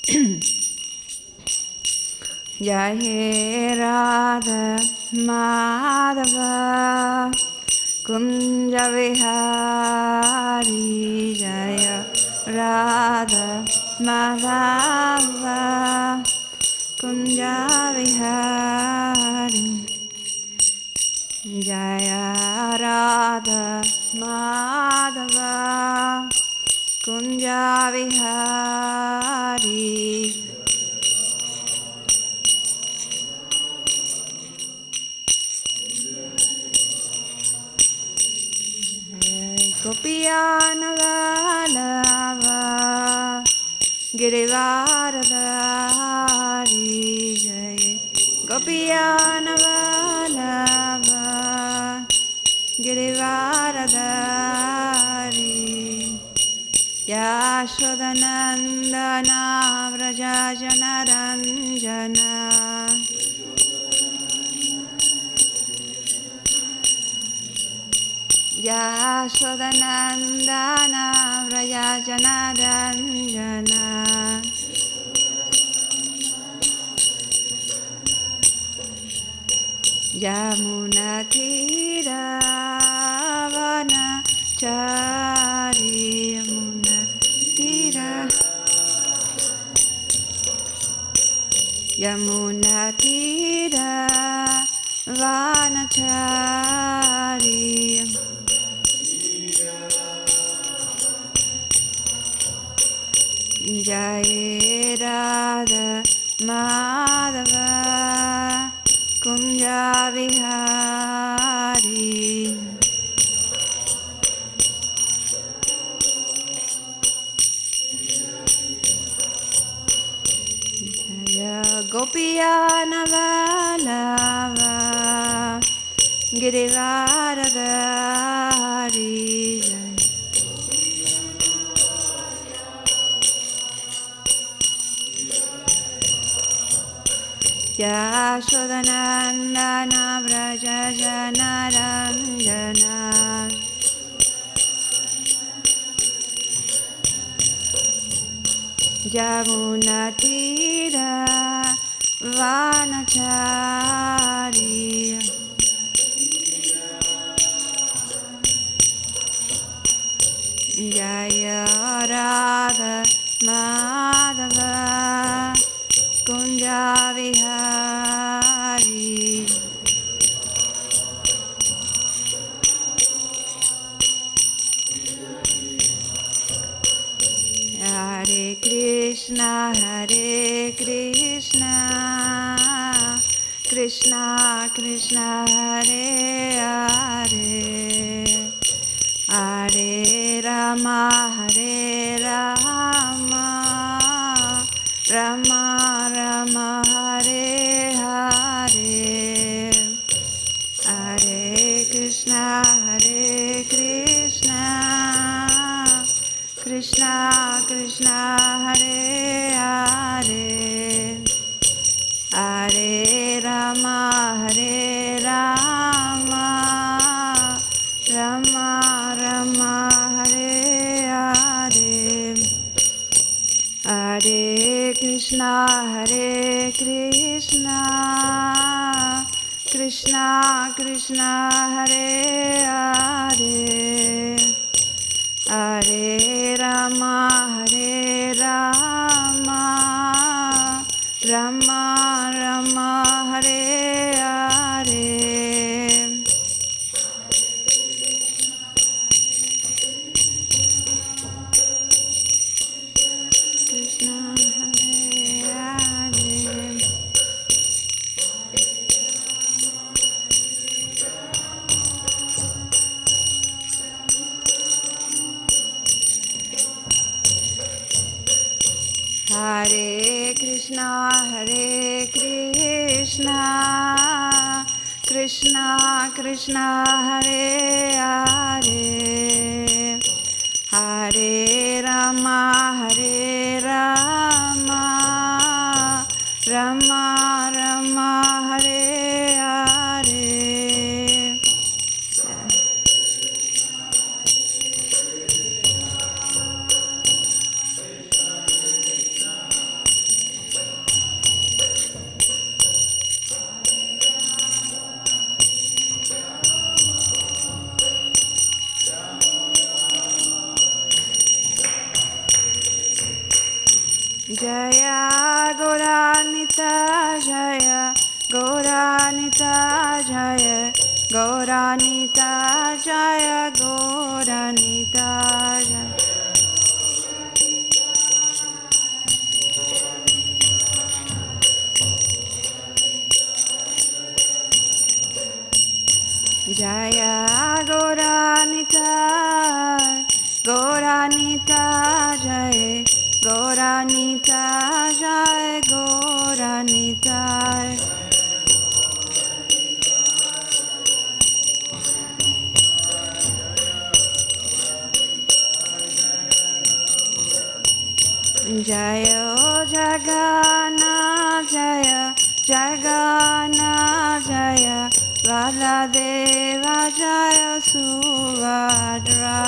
Jai Radha Madhava Kunja Vihari Jaya Radha Madhava Kunja Vihari Jaya Radha Madhava Kunja Vihari Gopiyana Vallabha Girivaradhari Jai Gopiyana Vallabha Girivaradhari Yashodanandana Vrajajanaranjana Yashodanandana Vrajajanaranjana Yamunatira Vanachari Yamunatira Vanachari Jai Radha Madhava Kunja Vihari Jaya Gopiyana Vallabha Girivaradhari Yashodanandana Vrajajanaranjana Yamunatira Vanachari Jaya Radha Madhava Kunja Vihari Hare Krishna Krishna Krishna Hare Hare Hare Rama Rama Rama Hare Hare Hare Krishna Krishna Krishna Hare Hare Hare Rama Rama Rama Hare Hare Hare Krishna Krishna Krishna Hare Hare Hare Rama Rama Rama Hare Hare Krishna Hare Hare Hare Krishna Krishna Krishna Hare Hare Hare Rama Rama Rama Hare Hare Jaya Gauranita Jaya Gauranita Jaya Gauranita Jaya Gauranita Jaya Jaya Gauranita Gauranita Jaya Gauranita Jaya Gauranita Jaya Jagana Jaya Jagana Jaya Baladeva Jaya Subhadra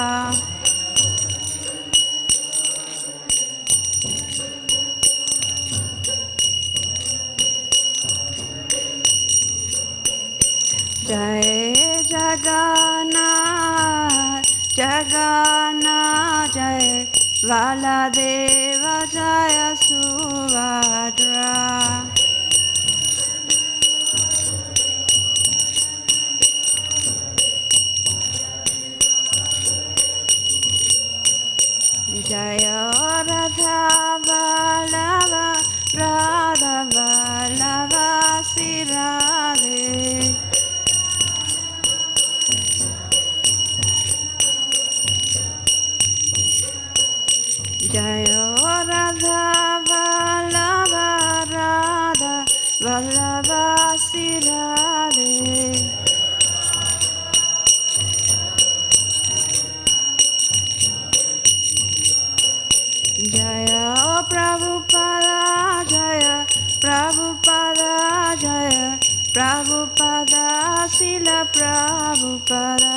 Jaya Jagannath Jagannath Jaya Baladeva Jaya Subhadra Jaya Radha Vallabha Radha Vallabha Sri Radhe Jaya Radha Vallabha Radha Vallabha Sri Radhe Jaya Prabhupada Jaya Prabhupada Jaya Prabhupada Srila Prabhupada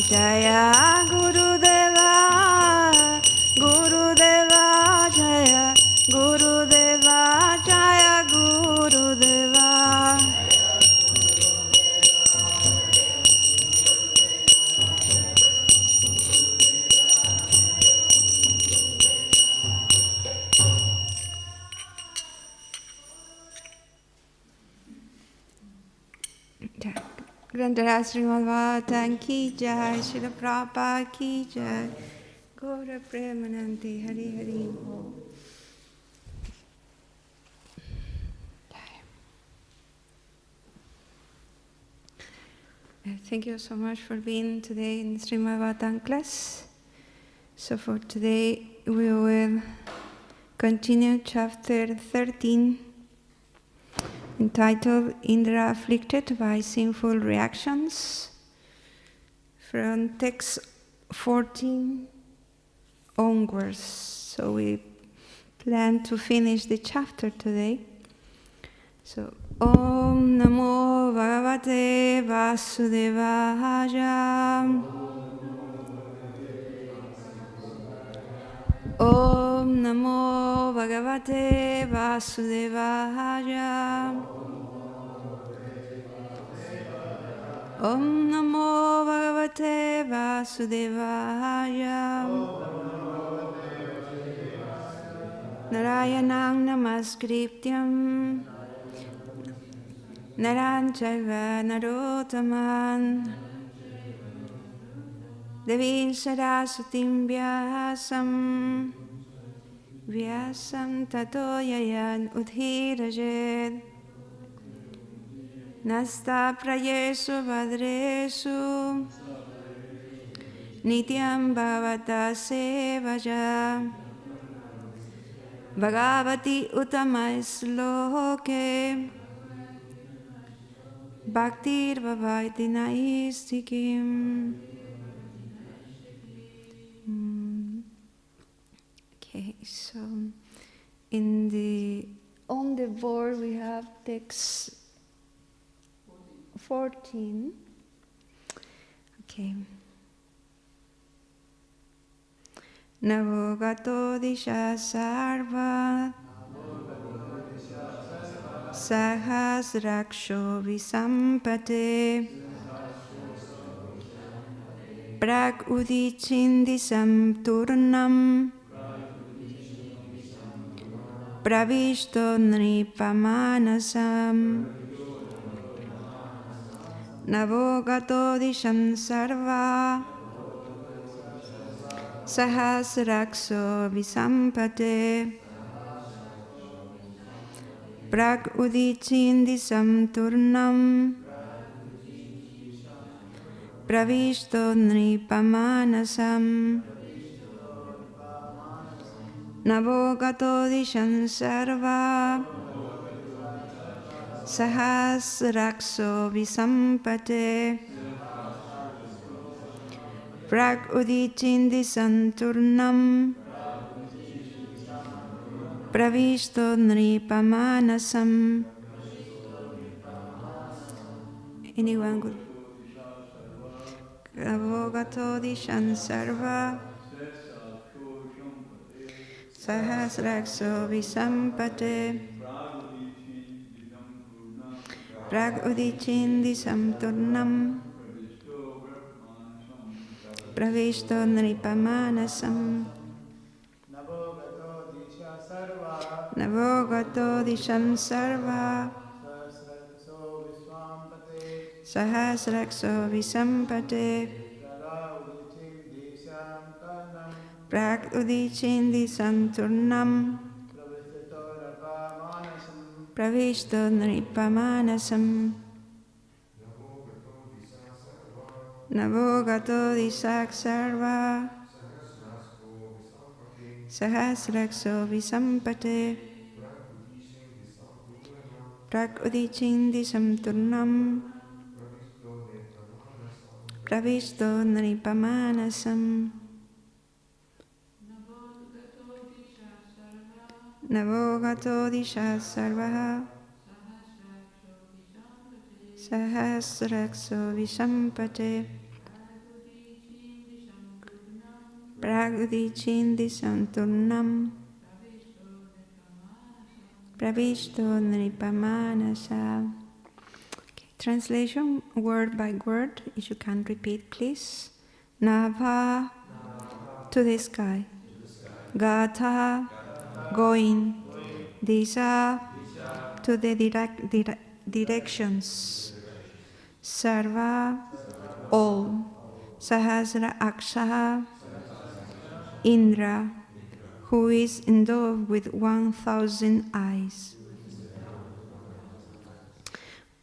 Jaya Gurudeva Gurudeva Jaya Gurudeva Jaya Gurudeva Grandara Śrīmad Bhāgavatam ki jai, Śrīla Prabhupada ki jai, Gaura Premanante, Hare Hare Ho. Thank you so much for being today in Śrīmad Bhāgavatam class. So for today we will continue chapter 13, entitled Indra Afflicted by Sinful Reactions, from text 14 onwards. So we plan to finish the chapter today. So, Om Namo Bhagavate Vasudevaya. Om Namo Bhagavate Vasudevaya. Om Namo Bhagavate Vasudevaya. Narayanang Namaskrityam Naran Chaiva Narotaman Devi Saraswatim Vyasam Vyasam Tato Yayan Udhirajet Nasta Prayesu Vadresu Nityam Bhavata Sevaya Bhagavati Uttamai Sloke Bhaktir Bhavaiti Naistikim. Okay, so on the board we have text 14. Okay. Navogato disha sarva Sahasraksho Visampate Prag Udicindisam Turnam Pravishto Nripamanasam Navogato Disham Sarva Sahasrakso Visampate Prag Udicindisam Turnam Pravishto Nripamanasam Navogato Disham Sarva Sahasrakso Visampate Prag Udicindisam Turnam Pravishto Nripamanasam. Anyone good? Navogato Disham Sarva Sahasrakso Visampate Prag Udicindisam Turnam Pravishto Nripamanasam Navogato Disham Sarva Sahasrakso Visampate Prag Udicindisam Turnam Pravishto Nripamanasam Navogato Disak Sarva Sahasrakso Visampate Prag Udicindisam Turnam Pravishto Nripamanasam Navogato Disha Sarvaha Sahasrakso Visampate Prag Udicindisam Turnam Pravishto Nripamanasam. Translation word by word, if you can repeat please. Nava, to the sky. Gata, going. Disa, to the directions. Sarva, all. Sahasra-Aksha, Indra, who is endowed with 1,000 eyes.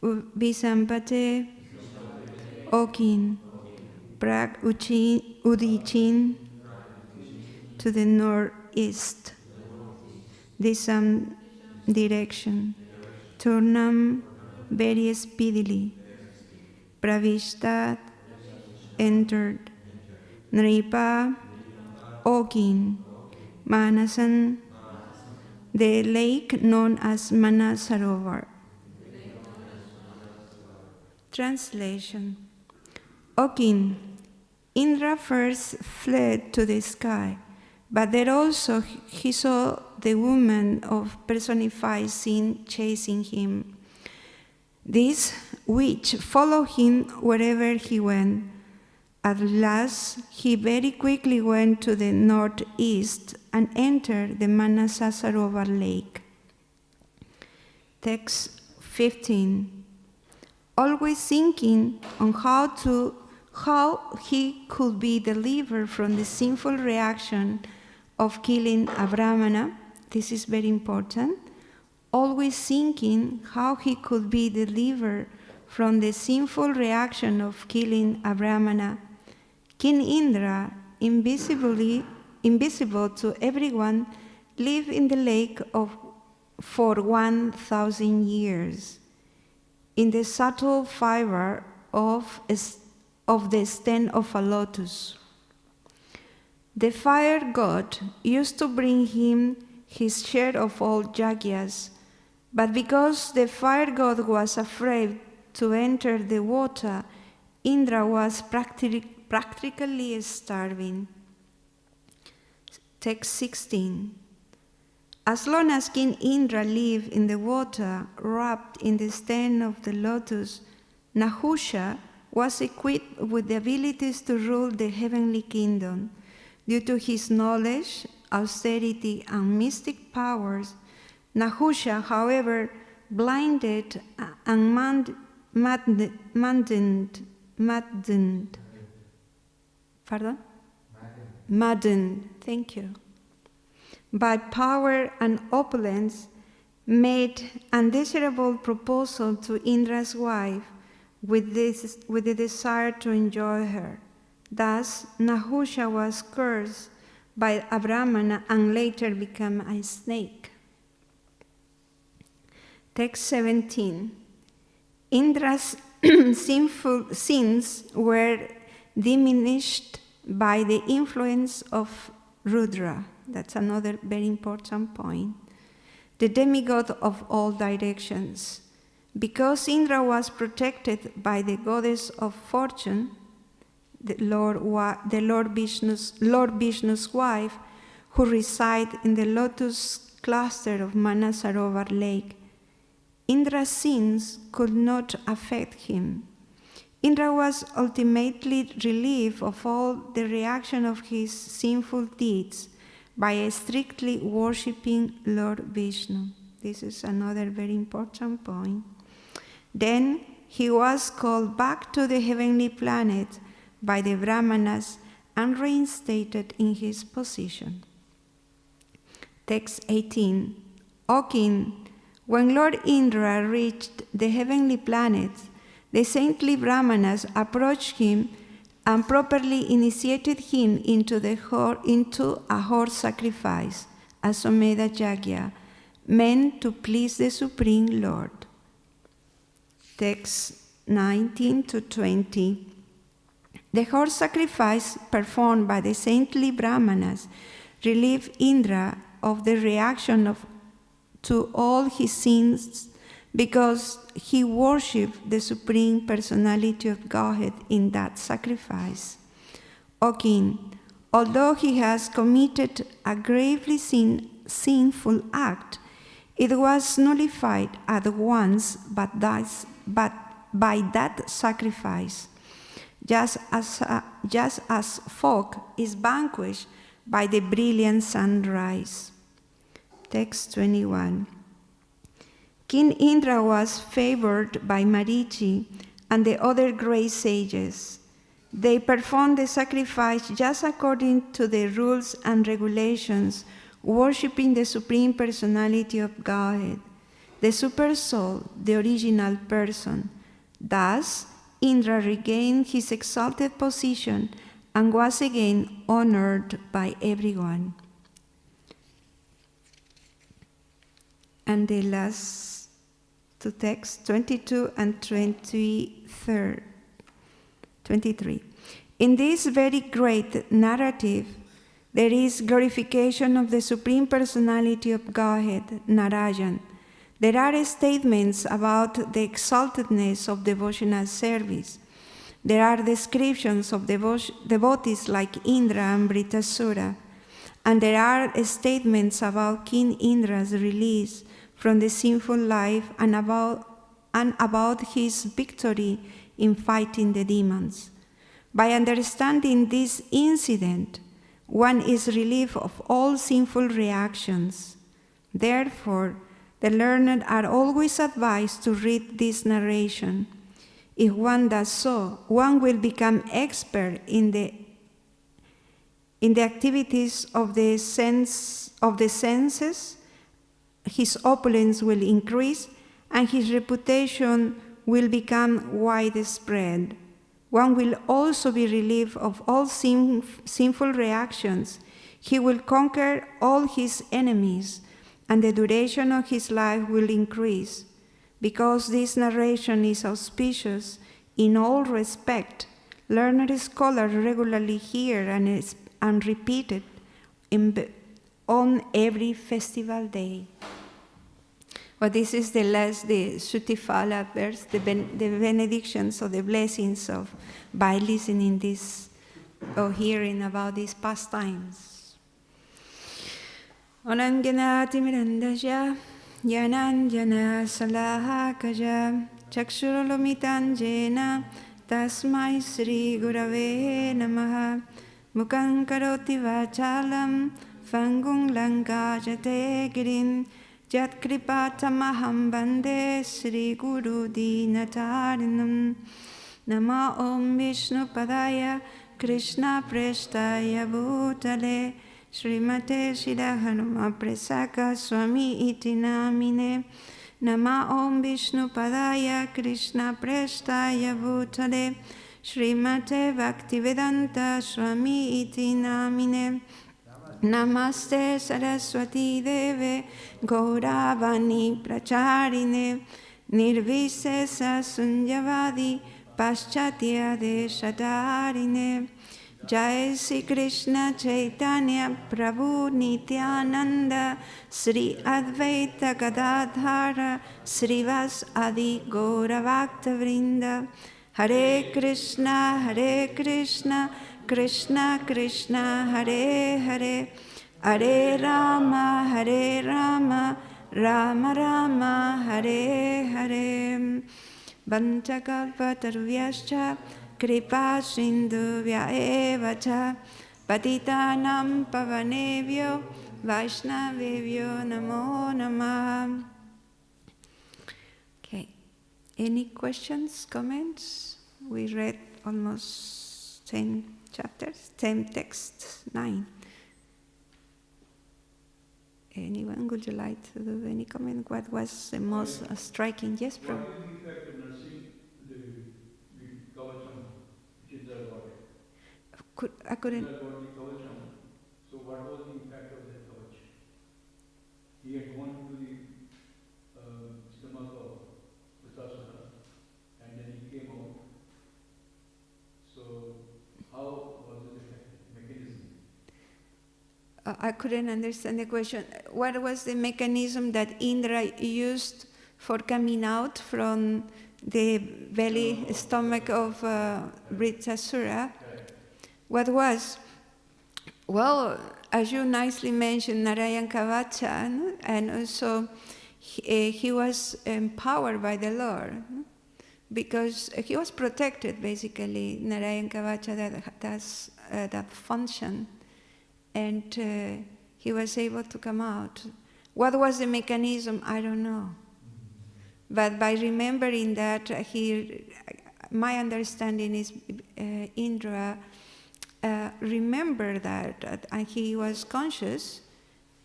Visampate, O king. Prag Udicin, to the northeast. Disam, direction. Turnam, very speedily. Pravishtat, entered. Nripa, O king. Manasan, the lake known as Manasarovar. Translation. O king, Indra first fled to the sky, but there also he saw the woman of personified sin chasing him. This witch followed him wherever he went. At last, he very quickly went to the northeast and entered the Manasarovar lake. Text 15. Always thinking on how he could be delivered from the sinful reaction of killing a Brahmana. This is very important. Always thinking how he could be delivered from the sinful reaction of killing a Brahmana. King Indra, invisible to everyone, lived in the lake for 1,000 years. In the subtle fiber of the stem of a lotus. The fire god used to bring him his share of all yagyas, but because the fire god was afraid to enter the water, Indra was practically starving. Text 16. As long as King Indra lived in the water, wrapped in the stem of the lotus, Nahusha was equipped with the abilities to rule the heavenly kingdom. Due to his knowledge, austerity, and mystic powers, Nahusha, however, blinded and maddened, thank you, by power and opulence, made undesirable proposal to Indra's wife with the desire to enjoy her. Thus, Nahusha was cursed by a Brahmana and later became a snake. Text 17. Indra's sinful sins were diminished by the influence of Rudra. That's another very important point. The demigod of all directions. Because Indra was protected by the goddess of fortune, the Lord Vishnu's wife, who resides in the lotus cluster of Manasarovar lake, Indra's sins could not affect him. Indra was ultimately relieved of all the reaction of his sinful deeds by strictly worshipping Lord Vishnu. This is another very important point. Then he was called back to the heavenly planet by the Brahmanas and reinstated in his position. Text 18. O king, when Lord Indra reached the heavenly planets, the saintly Brahmanas approached him and properly initiated him into a horse sacrifice, Asomeda Yagya, meant to please the Supreme Lord. Text 19 to 20. The horse sacrifice performed by the saintly Brahmanas relieved Indra of the reaction to all his sins because he worshipped the Supreme Personality of Godhead in that sacrifice. O king, although he has committed a gravely sinful act, it was nullified at once by that sacrifice, just as fog is vanquished by the brilliant sunrise. Text 21. King Indra was favored by Marichi and the other great sages. They performed the sacrifice just according to the rules and regulations, worshipping the Supreme Personality of Godhead, the Super Soul, the original person. Thus, Indra regained his exalted position and was again honored by everyone. And the last two texts, 22 and 23. In this very great narrative, there is glorification of the Supreme Personality of Godhead, Narayan. There are statements about the exaltedness of devotional service. There are descriptions of devotees like Indra and Vritasura. And there are statements about King Indra's release from the sinful life and about his victory in fighting the demons. By understanding this incident, one is relieved of all sinful reactions. Therefore, the learned are always advised to read this narration. If one does so, one will become expert in the activities of the senses, his opulence will increase, and his reputation will become widespread. One will also be relieved of all sinful reactions. He will conquer all his enemies, and the duration of his life will increase. Because this narration is auspicious in all respect, learned scholars regularly hear and repeat it on every festival day. But this is the Shutifala verse, the benedictions or the blessings of by listening this or hearing about these pastimes. Ananjanaatimirandasya Yananjana Salahakaja Chakshurulumitanjena Tasmai Sri Gurave Namaha Mukhaṁ Karoti Vachalam Phangum Lankajate Girim Yat Kripatamaham Bande Sri Guru Dinatarinam Nama Om Vishnu Padaya Krishna Prestaya Bhutale Srimate Shira Hanuma Presaka Swami Iti Namine Nama Om Vishnu Padaya Krishna Prestaya Bhutale Srimate Bhaktivedanta Swami Iti Namine Namaste Saraswati Deve Gauravani Pracharine Nirvisesa Sunyavadi Paschatya Deshatarine Jai Sri Krishna Chaitanya Prabhu Nityananda Sri Advaita Gadadhara Srivas Adi Gaura Bhakta Vrinda Hare Krishna Krishna Krishna Hare Hare Hare Rama Rama Rama Hare Hare Vanchakalpatarvyascha Kripa Sindhuvya eva cha Patitanam Pavanebhyo Vaishnavebhyo Namo Namah. Okay, any questions, comments? We read almost 10 chapters, 10 texts, 9. Anyone, would you like to do any comment? What was the most striking? Yes, Prabhu. What is the effect of nursing the Kavacham, which is the body? I couldn't. So what was the impact of that Kavach? He had gone to the stomach of Vritasura and then he came out. So how was the mechanism? I couldn't understand the question. What was the mechanism that Indra used for coming out from the belly, stomach of Vritasura? What was? Well, as you nicely mentioned, Narayan Kavacha, and also he was empowered by the Lord, because he was protected, basically. Narayan Kavacha that does that function. And he was able to come out. What was the mechanism? I don't know. But by remembering that, my understanding is Indra remembered that, and he was conscious.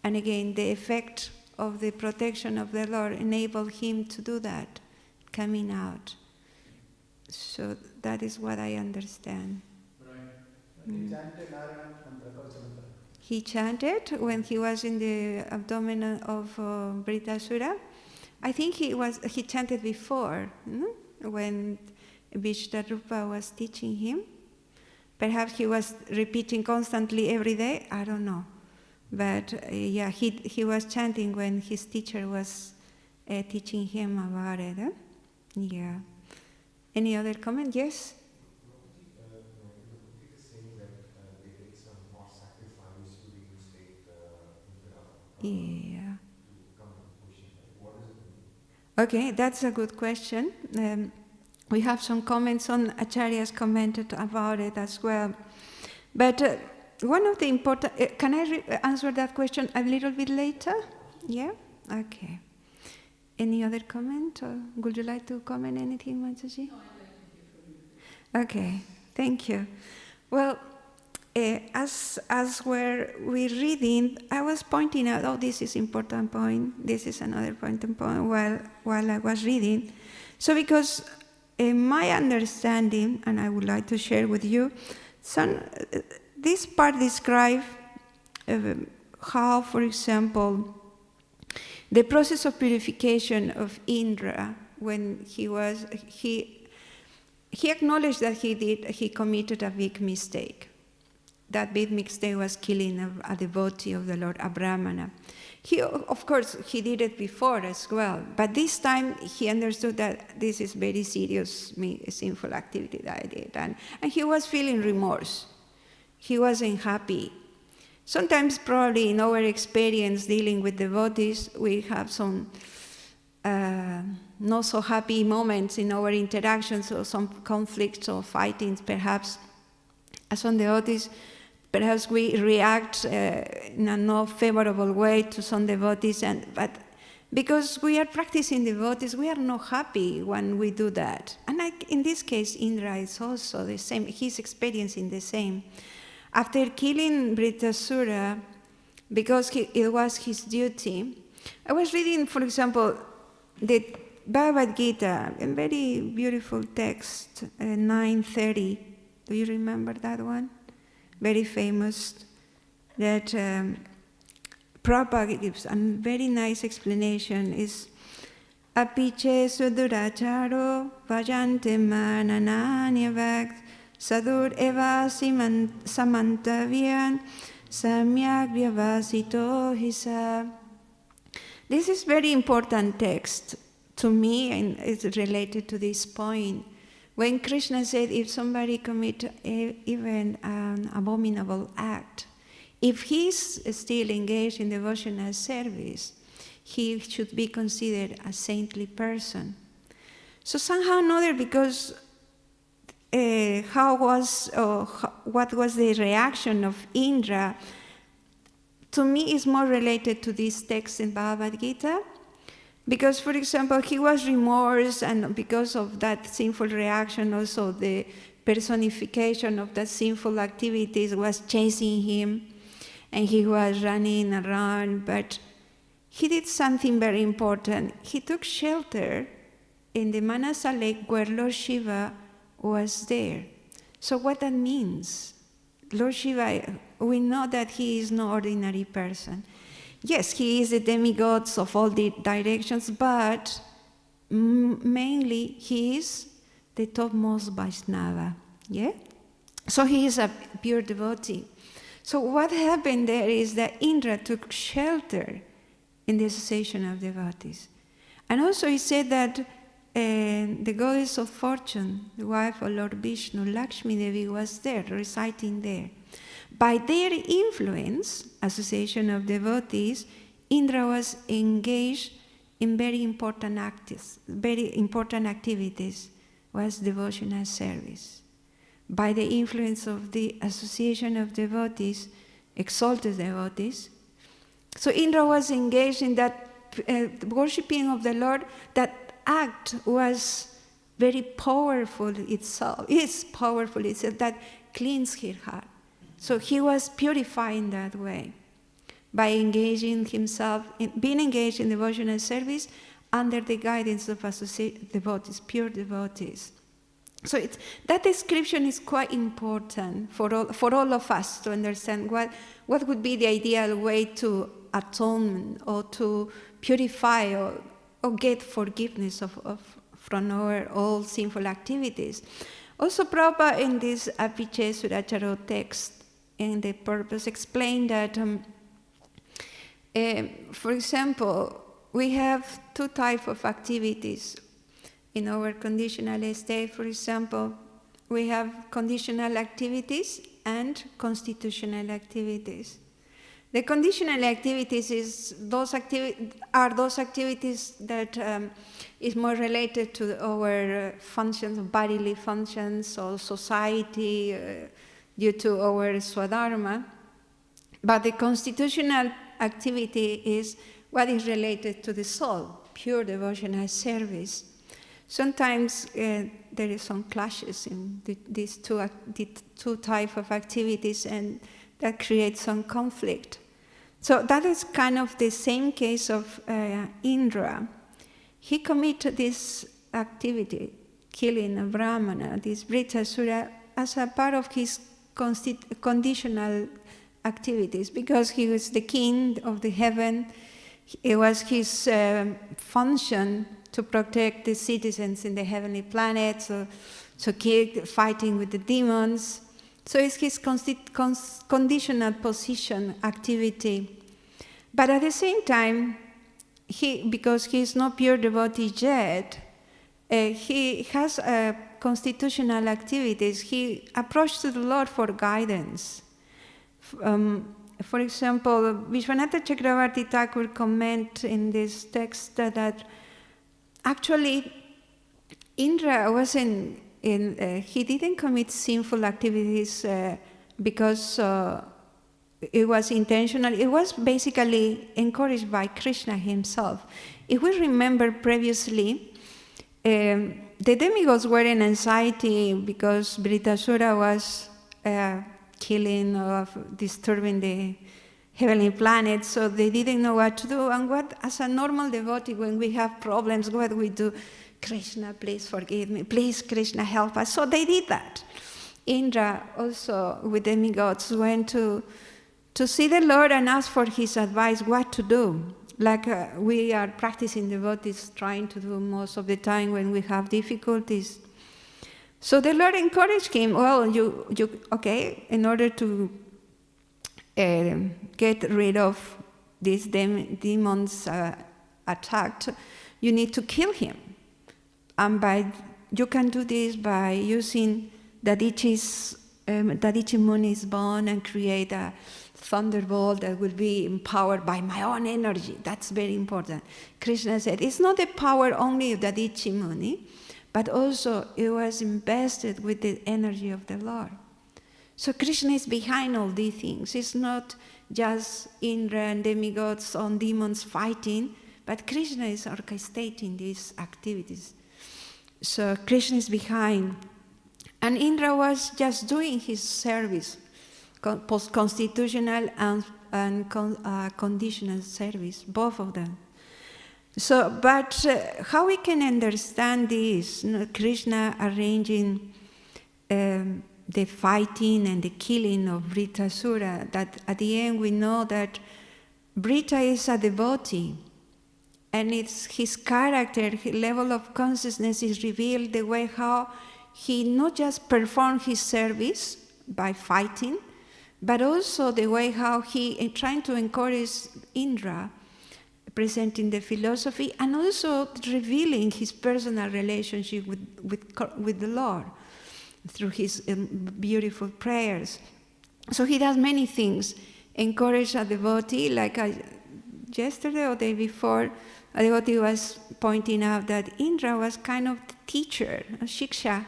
And again, the effect of the protection of the Lord enabled him to do that, coming out. So that is what I understand. He chanted when he was in the abdomen of Vritasura. I think he chanted before, when Vishtarupa was teaching him. Perhaps he was repeating constantly every day, I don't know. But yeah, he was chanting when his teacher was teaching him about it. Yeah. Any other comment? Yes? Yeah. Okay, that's a good question. We have some comments on Acharyas commented about it as well. But one of the important, can I answer that question a little bit later? Yeah? Okay. Any other comment? Or would you like to comment anything, Mataji? No, I'd like to hear from you. Okay, thank you. Well, as we're reading, I was pointing out, this is important point, this is another important point while I was reading. So because in my understanding, and I would like to share with you, this part describes how, for example, the process of purification of Indra, when he acknowledged that he committed a big mistake. That big mistake was killing a devotee of the Lord, a Brahmana. Of course, he did it before as well, but this time he understood that this is very serious, sinful activity that I did, and he was feeling remorse. He wasn't happy. Sometimes probably in our experience dealing with devotees, we have some not so happy moments in our interactions, or some conflicts or fightings perhaps. As on devotees, perhaps we react in a not favorable way to some devotees, but because we are practicing devotees, we are not happy when we do that. And in this case, Indra is also the same. He's experiencing the same. After killing Vritrasura, because it was his duty, I was reading, for example, the Bhagavad Gita, a very beautiful text, 9:30. Do you remember that one? Very famous. That Prabhupada gives a very nice explanation. Is Apiche suduracharo vajante manananyavakt sadur eva samantavian samyak vyavasito hisa. This is very important text to me, and it's related to this point. When Krishna said, if somebody commit even an abominable act, if he's still engaged in devotional service, he should be considered a saintly person. So somehow or another, because what was the reaction of Indra, to me is more related to this text in Bhagavad Gita. Because, for example, he was remorse, and because of that sinful reaction, also the personification of that sinful activities was chasing him, and he was running around. But he did something very important. He took shelter in the Manasa lake where Lord Shiva was there. So what that means? Lord Shiva, we know that he is no ordinary person. Yes, he is the demigod of all the directions, but mainly he is the topmost Vaishnava. Yeah? So he is a pure devotee. So what happened there is that Indra took shelter in the association of devotees. And also he said that the goddess of fortune, the wife of Lord Vishnu, Lakshmi Devi, was there, reciting there. By their influence, association of devotees, Indra was engaged in very important activities, was devotional service. By the influence of the association of devotees, exalted devotees, so Indra was engaged in that worshipping of the Lord. That act was very powerful itself. It's powerful itself, that cleansed his heart. So he was purifying that way by engaging himself, being engaged in devotional service under the guidance of associate devotees, pure devotees. So that description is quite important for all of us to understand what would be the ideal way to atone or to purify or get forgiveness from our all sinful activities. Also, Prabhupada in this Apiche Suracharo text, in the purpose, explained that, for example, we have two types of activities in our conditional state. For example, we have conditional activities and constitutional activities. The conditional activities are those activities that is more related to our functions, bodily functions, or society, due to our swadharma. But the constitutional activity is what is related to the soul, pure devotional service. Sometimes there is some clashes in these two types of activities, and that creates some conflict. So that is kind of the same case of Indra. He committed this activity, killing a Brahmana, this Vritrasura, as a part of his conditional activities, because he was the king of the heaven. It was his function to protect the citizens in the heavenly planet, so fighting with the demons. So it's his conditional position activity. But at the same time, because he is not pure devotee yet, he has constitutional activities. He approached to the Lord for guidance. For example, Vishwanatha Chakravarti Thakur comment in this text that actually Indra wasn't he didn't commit sinful activities because it was intentional. It was basically encouraged by Krishna himself. If we remember previously, the demigods were in anxiety because Vritasura was killing or disturbing the heavenly planets, so they didn't know what to do. And what, as a normal devotee, when we have problems, what do we do? Krishna, please forgive me. Please, Krishna, help us. So they did that. Indra also, with demigods, went to see the Lord and ask for his advice what to do. Like we are practicing devotees trying to do most of the time when we have difficulties. So the Lord encouraged him, well, you okay, in order to get rid of these demons attacked, you need to kill him. And you can do this by using Dadichi Muni's bone and create a thunderbolt that will be empowered by my own energy. That's very important. Krishna said, it's not the power only of Dadichi Muni, but also it was invested with the energy of the Lord. So Krishna is behind all these things. It's not just Indra and demigods on demons fighting, but Krishna is orchestrating these activities. So Krishna is behind. And Indra was just doing his service, post-constitutional and conditional service, both of them. So, but how we can understand this, Krishna arranging the fighting and the killing of Vritasura, that at the end we know that Vrita is a devotee, and it's his character, his level of consciousness is revealed the way how he not just performed his service by fighting, but also the way how he trying to encourage Indra, presenting the philosophy, and also revealing his personal relationship with the Lord through his beautiful prayers. So he does many things. Encourage a devotee, like yesterday or the day before, a devotee was pointing out that Indra was kind of the teacher, a shiksha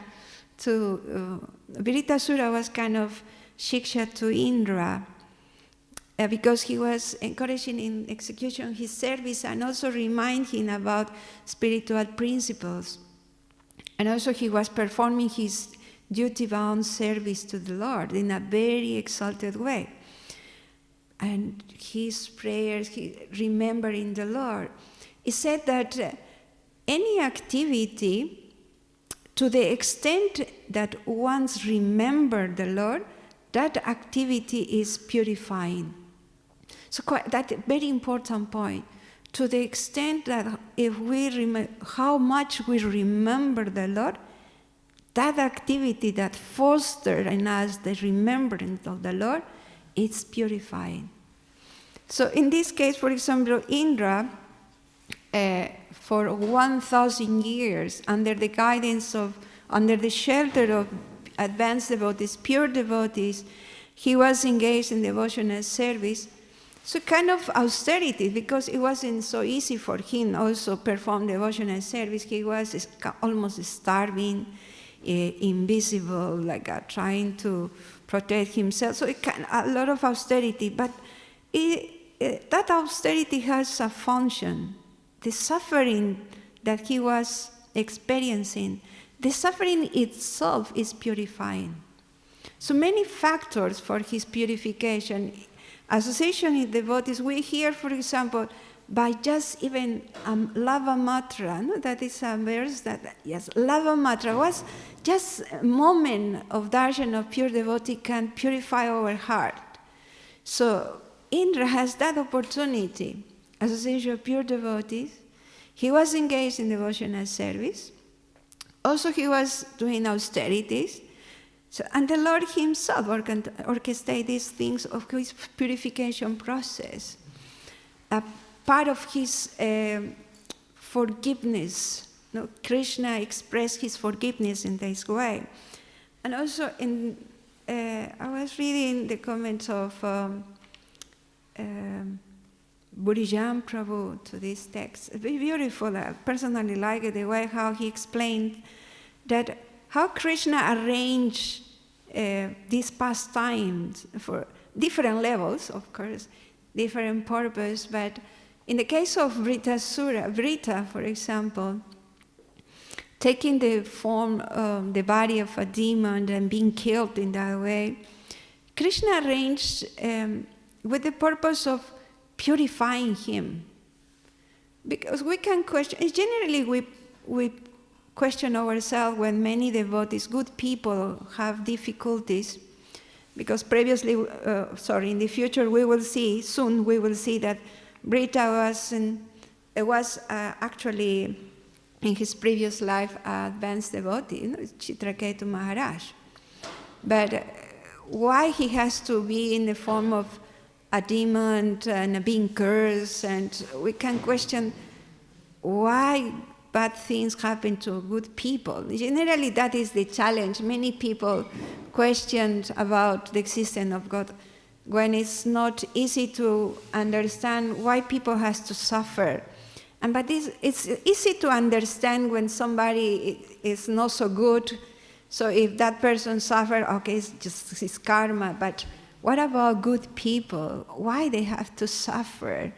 to Vritasura was kind of shiksha to Indra, because he was encouraging in execution his service and also remind him about spiritual principles. And also he was performing his duty-bound service to the Lord in a very exalted way. And his prayers, remembering the Lord. It said that any activity, to the extent that one's remember the Lord, that activity is purifying. So that's a very important point. To the extent that if we how much we remember the Lord, that activity that fosters in us the remembrance of the Lord, it's purifying. So in this case, for example, Indra, for 1,000 years, under the guidance of, under the shelter of advanced devotees, pure devotees, he was engaged in devotional service. So kind of austerity, because it wasn't so easy for him also perform devotional service. He was almost starving, invisible, like trying to protect himself. So a lot of austerity, but that austerity has a function. The suffering that he was experiencing, the suffering itself is purifying. So many factors for his purification. Association with devotees, we hear, for example, by just even lava matra, no? That is a verse that, yes, lava matra was just a moment of darshan of pure devotee can purify our heart. So Indra has that opportunity. Association of pure devotees. He was engaged in devotional service. Also, he was doing austerities. So, and the Lord himself orchestrated these things of his purification process. A part of his forgiveness. No, Krishna expressed his forgiveness in this way. And also, I was reading the comments of Burijan Prabhu to this text. It's very beautiful. I personally like it, the way how he explained that how Krishna arranged these pastimes for different levels, of course, different purpose, but in the case of Vrita, for example, taking the form, the body of a demon and being killed in that way, Krishna arranged with the purpose of purifying him. Because we can question, generally we question ourselves when many devotees, good people, have difficulties, because previously, in the future we will see that Brita was actually in his previous life an advanced devotee, Chitraketu Maharaj. But why he has to be in the form of a demon and being cursed, and we can question why bad things happen to good people. Generally, that is the challenge. Many people question about the existence of God when it's not easy to understand why people has to suffer. But it's easy to understand when somebody is not so good. So if that person suffers, okay, it's just his karma. But what about good people? Why they have to suffer?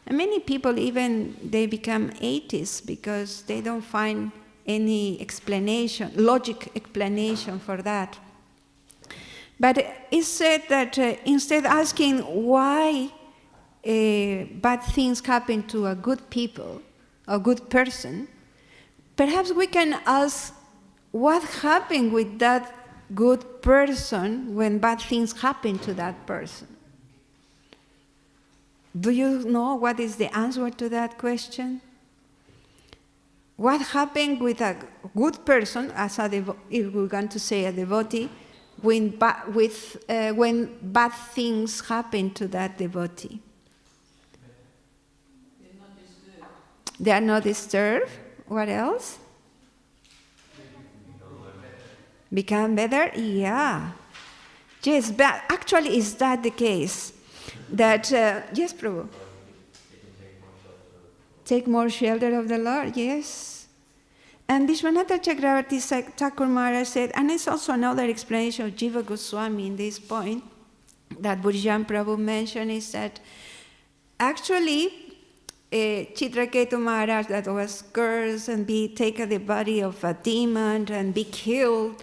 And many people even, they become atheists because they don't find any explanation, logic explanation for that. But it's said that instead asking why bad things happen to a good people, a good person, perhaps we can ask what happened with that good person when bad things happen to that person. Do you know what is the answer to that question? What happened with a good person, as if we're going to say a devotee, when bad things happen to that devotee? They're not disturbed. They are not disturbed. What else? Become better? Yeah. Yes, but actually is that the case? That, yes, Prabhu? Take more shelter of the Lord, yes. And Vishwanatha Chakravarti Thakur Maharaj said, and it's also another explanation of Jiva Goswami in this point, that Burijan Prabhu mentioned, is that actually Chitraketu Maharaj that was cursed and taken the body of a demon and be killed,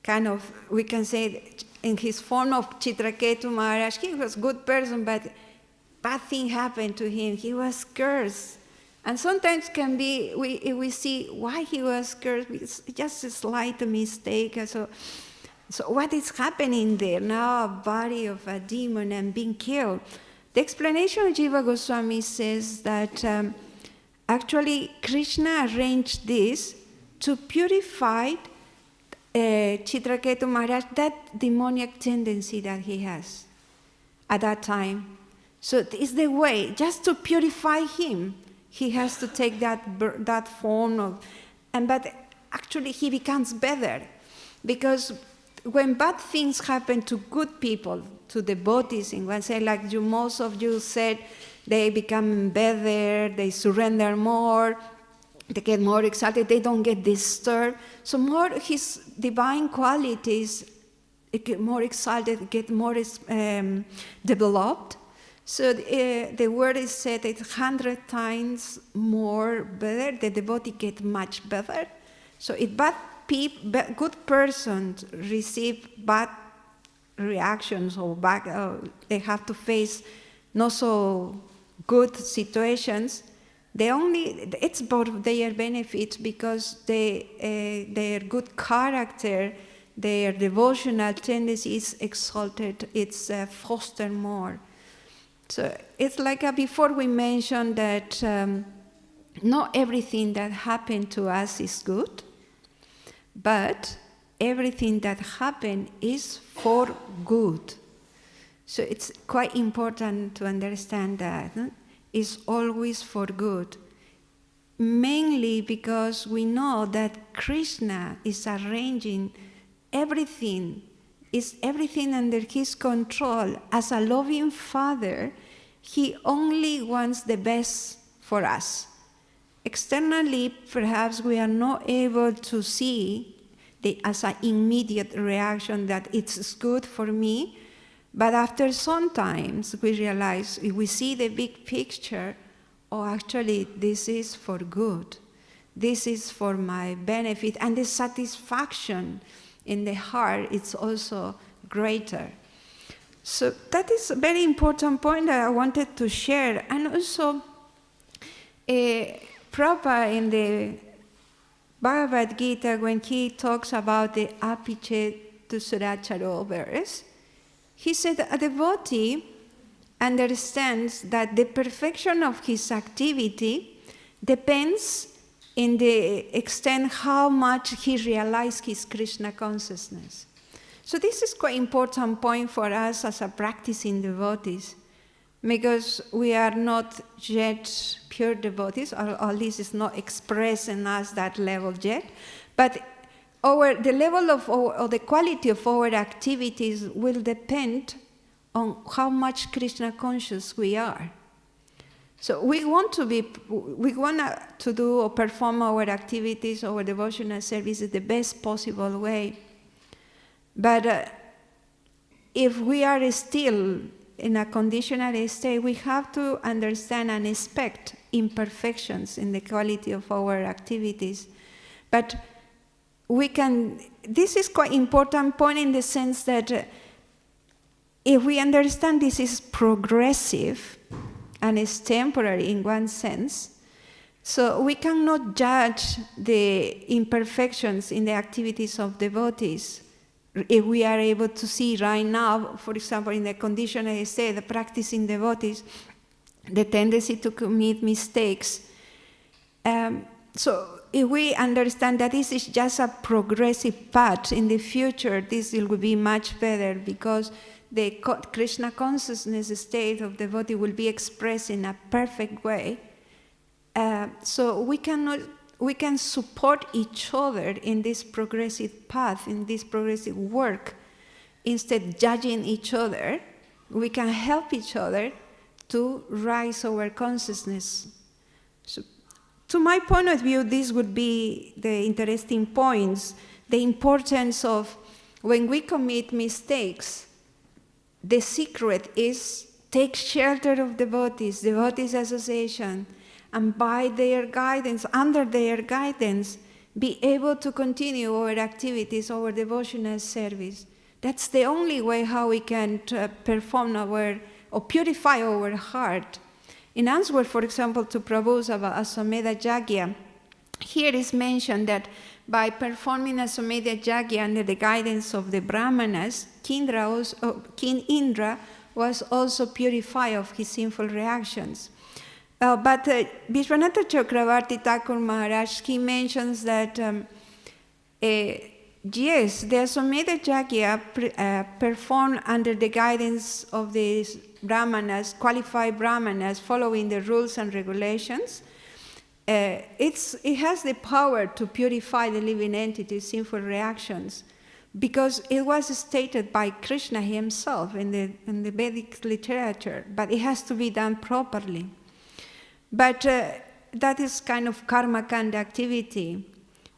kind of, we can say, in his form of Chitraketu Maharaj, he was a good person, but bad thing happened to him. He was cursed. And sometimes can be, we see why he was cursed, it's just a slight mistake. So what is happening there? Now a body of a demon and being killed. The explanation of Jiva Goswami says that actually Krishna arranged this to purify Chitraketu Maharaj, that demoniac tendency that he has at that time. So it's the way, just to purify him, he has to take that form of, but actually he becomes better, because when bad things happen to good people, to devotees, in one say, like most of you said, they become better, they surrender more, they get more exalted, they don't get disturbed. So more his divine qualities get more exalted, get more developed. So the word is said it's 100 times more better, the devotee gets much better. So if good persons receive bad reactions or they have to face not so good situations, it's about their benefits, because their good character, their devotional tendency is exalted, it's fostered more. So it's like before we mentioned that not everything that happened to us is good, but everything that happened is for good. So it's quite important to understand that. Is always for good. Mainly because we know that Krishna is arranging everything is everything under his control. As a loving father, he only wants the best for us. Externally, perhaps we are not able to see as an immediate reaction that it's good for me, but after sometimes we realize, if we see the big picture, oh, actually, this is for good. This is for my benefit, and the satisfaction in the heart is also greater. So that is a very important point that I wanted to share. And also, Prabhupada in the Bhagavad Gita, when he talks about the apiche to suracharo verse, he said a devotee understands that the perfection of his activity depends in the extent how much he realizes his Krishna consciousness. So this is quite important point for us as a practicing devotees, because we are not yet pure devotees, or at least it's not expressed in us that level yet, but the level of or the quality of our activities will depend on how much Krishna conscious we are. So we want to do or perform our activities, our devotional services the best possible way. But if we are still in a conditional state, we have to understand and expect imperfections in the quality of our activities. But this is quite important point in the sense that if we understand this is progressive and is temporary in one sense, so we cannot judge the imperfections in the activities of devotees. If we are able to see right now, for example, in the conditional state, the practicing devotees, the tendency to commit mistakes. So if we understand that this is just a progressive path, in the future this will be much better, because the Krishna consciousness state of devotee will be expressed in a perfect way. So we can support each other in this progressive path, in this progressive work. Instead of judging each other, we can help each other to rise our consciousness. So, to my point of view, this would be the interesting points. The importance of when we commit mistakes, the secret is take shelter of devotees association, and by their guidance, under their guidance, be able to continue our activities, our devotional service. That's the only way how we can perform or purify our heart. In answer, for example, to Prabhu's about Aswamedha Yajna, here is mentioned that by performing Aswamedha Yajna under the guidance of the Brahmanas, King Indra was also purified of his sinful reactions. But Vishwanatha Chakravarti Thakur Maharaj, he mentions that yes, the Aswamedha Yajna performed under the guidance of the Brahmanas, qualified Brahmanas, following the rules and regulations. It has the power to purify the living entity's sinful reactions, because it was stated by Krishna himself in the Vedic literature, but it has to be done properly. But that is kind of karma kanda activity.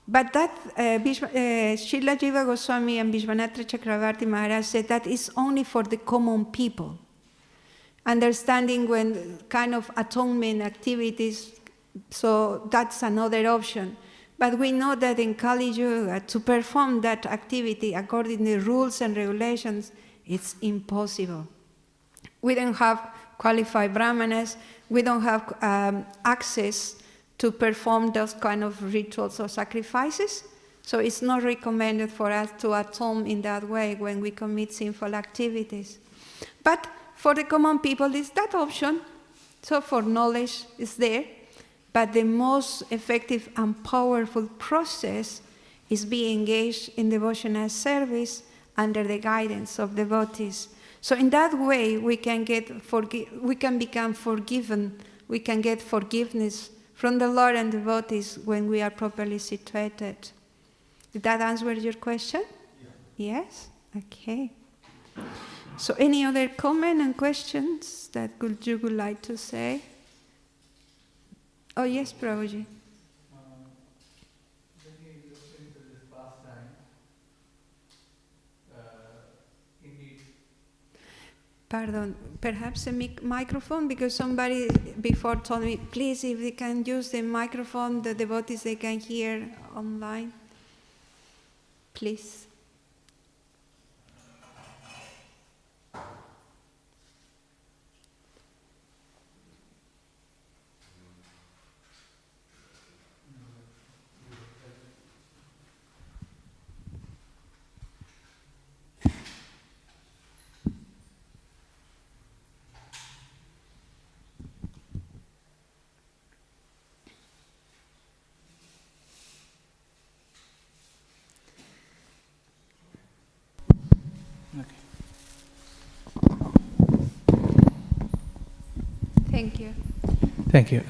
But that Srila Jiva Goswami and Vishwanatha Chakravarti Maharaj said that is only for the common people. Understanding when kind of atonement activities, so that's another option. But we know that in Kali Yuga, to perform that activity according to the rules and regulations, it's impossible. We don't have qualified brahmanas, we don't have access to perform those kind of rituals or sacrifices, so it's not recommended for us to atone in that way when we commit sinful activities. But for the common people, is that option. So for knowledge, it's there. But the most effective and powerful process is being engaged in devotional service under the guidance of devotees. So in that way, we can become forgiven. We can get forgiveness from the Lord and devotees when we are properly situated. Did that answer your question? Yeah. Yes? Okay. So any other comment and questions that you would like to say? Oh yes, Prabhuji. When you look into this pastime, indeed. Pardon, perhaps a microphone, because somebody before told me, please, if they can use the microphone, the devotees, they can hear online. Please. Thank you. Thank you.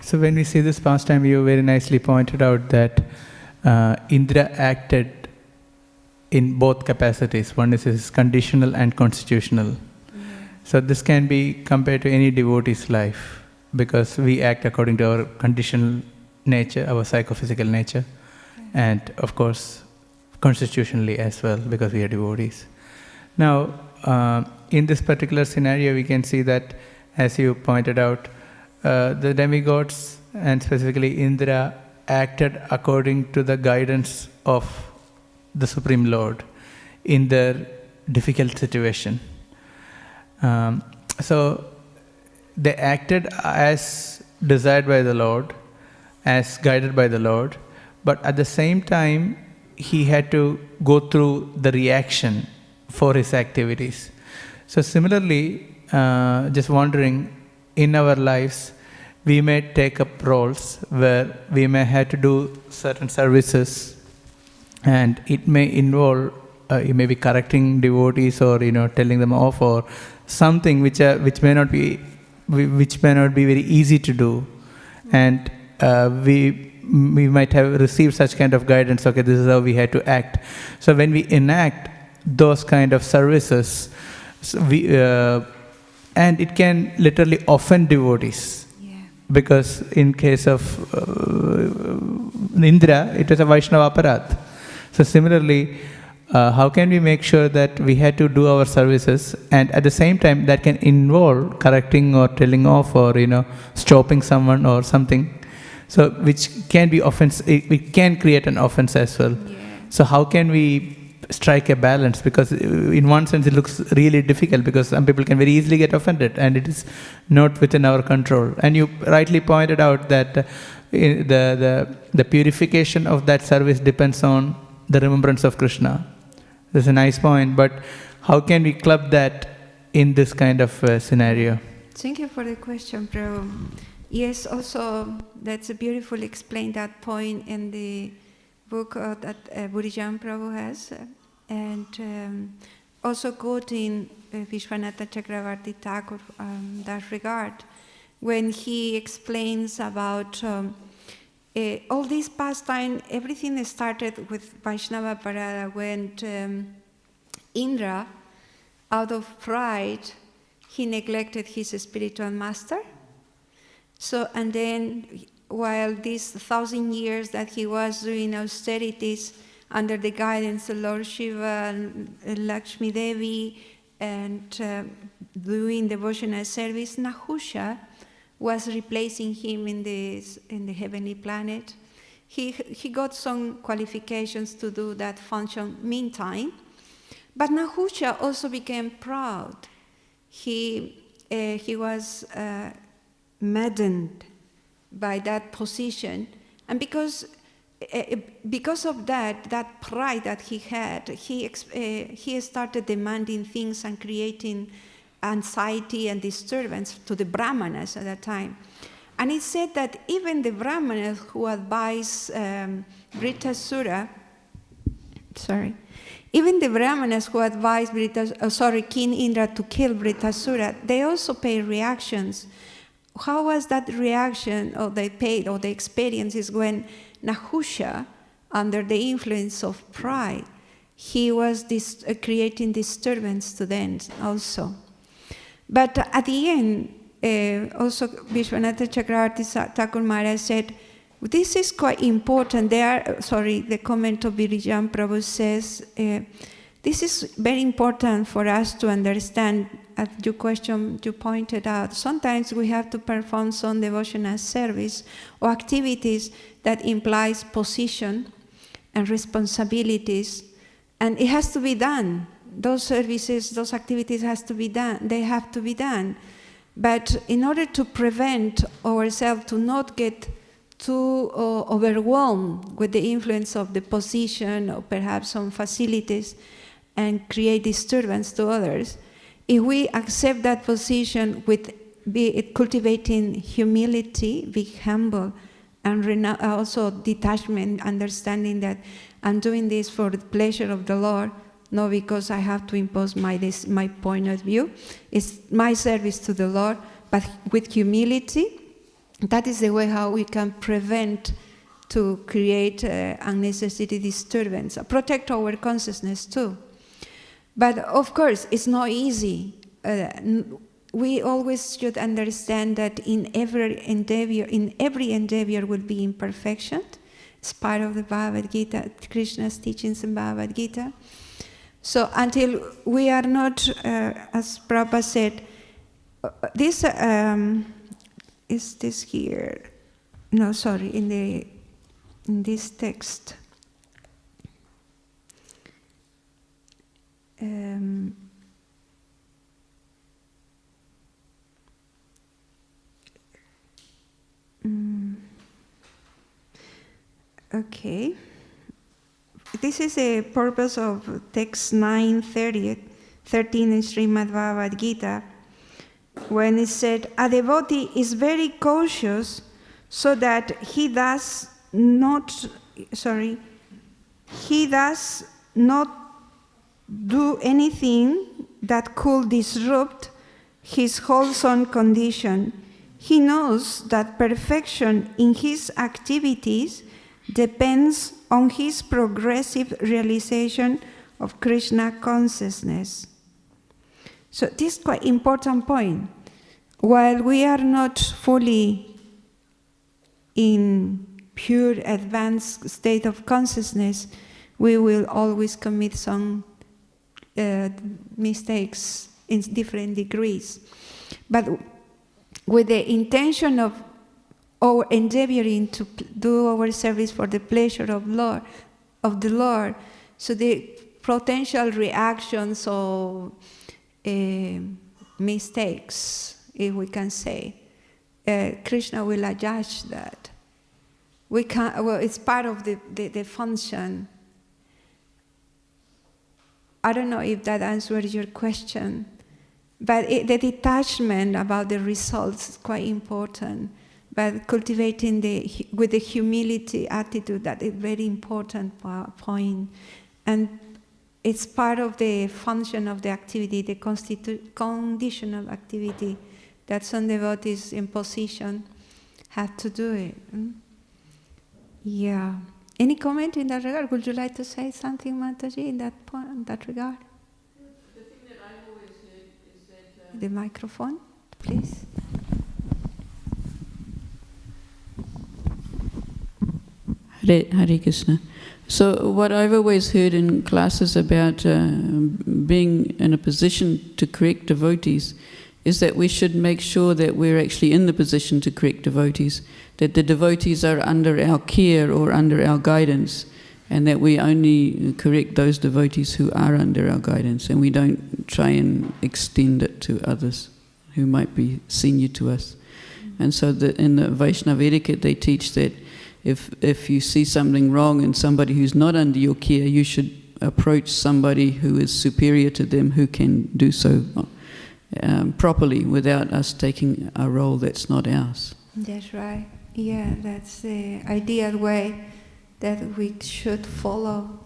So when we see this pastime, you very nicely pointed out that Indra acted in both capacities. One is conditional and constitutional. So this can be compared to any devotee's life, because we act according to our conditional nature, our psychophysical nature, and of course constitutionally as well, because we are devotees. Now, in this particular scenario, we can see that, as you pointed out, the demigods, and specifically Indra, acted according to the guidance of the Supreme Lord in their difficult situation. So they acted as desired by the Lord, as guided by the Lord, but at the same time, he had to go through the reaction for his activities. So similarly, just wondering, in our lives, we may take up roles where we may have to do certain services, and it may involve, you may be correcting devotees, or telling them off, or something which may not be very easy to do, and we might have received such kind of guidance. Okay, this is how we had to act. So when we enact those kind of services, so and it can literally offend devotees. Yeah. Because in case of Indra, it was a Vaishnava aparadh. So similarly, how can we make sure that we had to do our services, and at the same time that can involve correcting or telling off, or stopping someone or something, so which can be offense, it can create an offense as well. Yeah. So how can we strike a balance? Because in one sense it looks really difficult, because some people can very easily get offended, and it is not within our control. And you rightly pointed out that the purification of that service depends on the remembrance of Krishna. That's a nice point, but how can we club that in this kind of scenario? Thank you for the question, Prabhu. Yes, also that's a beautifully explained that point in the book that Burijan Prabhu has, and also quoting Vishwanatha Chakravarti Thakur that regard, when he explains about all this pastime. Everything started with Vaishnava Parada, when Indra, out of pride, he neglected his spiritual master. So, and then while these 1,000 years that he was doing austerities under the guidance of Lord Shiva and Lakshmi Devi, and doing devotional service, Nahusha was replacing him in the heavenly planet. He got some qualifications to do that function meantime, but Nahusha also became proud. He was maddened by that position, and because of that pride that he had, he started demanding things and creating anxiety and disturbance to the Brahmanas at that time. And it said that even the Brahmanas who advised King Indra to kill Vritasura, they also paid reactions. How was that reaction, or they paid, or the experience is when Nahusha, under the influence of pride, he was creating disturbance to them also. But at the end, also Vishwanath Chakravarti Thakur Maharaj said, this is quite important. The comment of Virijan Prabhu says, this is very important for us to understand. At your question, you pointed out, sometimes we have to perform some devotional service or activities that implies position and responsibilities, and it has to be done. Those services, those activities has to be done. They have to be done. But in order to prevent ourselves to not get too overwhelmed with the influence of the position or perhaps some facilities and create disturbance to others, if we accept that position with cultivating humility, be humble, and also detachment, understanding that I'm doing this for the pleasure of the Lord, not because I have to impose my point of view. It's my service to the Lord, but with humility, that is the way how we can prevent to create unnecessary disturbance, protect our consciousness too. But of course, it's not easy. We always should understand that in every endeavor will be imperfection. It's part of the Bhagavad Gita, Krishna's teachings in Bhagavad Gita. So until we are not, as Prabhupada said, this is this here? No, sorry, in this text. Okay. This is a purpose of text 9:13 in Śrīmad Bhāgavatam Gita, when it said, a devotee is very cautious so that he does not do anything that could disrupt his wholesome condition. He knows that perfection in his activities depends on his progressive realization of Krishna consciousness. So this is quite important point. While we are not fully in pure advanced state of consciousness, we will always commit some mistakes in different degrees. But with the intention of our endeavoring to do our service for the pleasure of the Lord, so the potential reactions or mistakes, if we can say, Krishna will adjust that. We can't. Well, it's part of the function. I don't know if that answers your question, but the detachment about the results is quite important. But cultivating with the humility attitude, that is a very important point. And it's part of the function of the activity, the conditional activity, that some devotees in position have to do it. Yeah. Any comment in that regard? Would you like to say something, Mataji, in that point, in that regard? The thing that I've always heard is that... The microphone, please. Hare Krishna. So what I've always heard in classes about being in a position to correct devotees is that we should make sure that we're actually in the position to correct devotees, that the devotees are under our care or under our guidance, and that we only correct those devotees who are under our guidance, and we don't try and extend it to others who might be senior to us. And so in the Vaishnava etiquette they teach that if you see something wrong in somebody who's not under your care, you should approach somebody who is superior to them, who can do so properly without us taking a role that's not ours. That's right. Yeah, that's the ideal way that we should follow.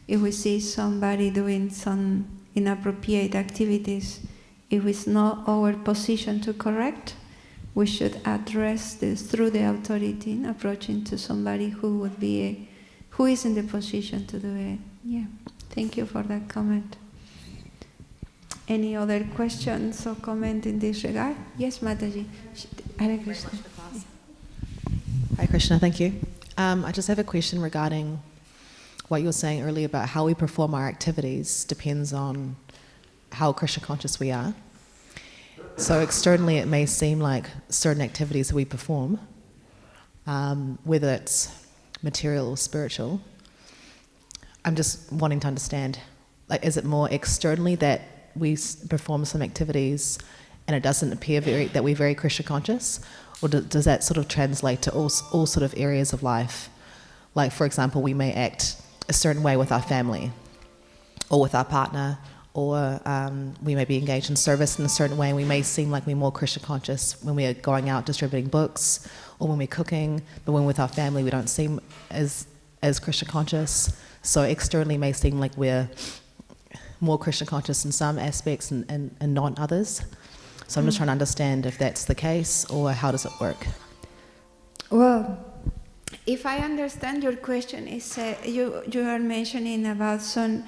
If we see somebody doing some inappropriate activities, if it's not our position to correct, we should address this through the authority, approaching to somebody who would be who is in the position to do it. Yeah, thank you for that comment. Any other questions or comment in this regard? Yes, Mataji. Hare Krishna. Hare Krishna, thank you. I just have a question regarding what you were saying earlier about how we perform our activities depends on how Krishna conscious we are. So externally it may seem like certain activities that we perform, whether it's material or spiritual. I'm just wanting to understand, like, is it more externally that we perform some activities and it doesn't appear that we're very Krishna conscious? Or does that sort of translate to all sort of areas of life? Like, for example, we may act a certain way with our family or with our partner, or we may be engaged in service in a certain way, and we may seem like we're more Krishna conscious when we are going out distributing books or when we're cooking, but when with our family we don't seem as Krishna conscious. So externally may seem like we're more Krishna conscious in some aspects and not in others. So I'm just trying to understand if that's the case, or how does it work? Well, if I understand your question, is you are mentioning about some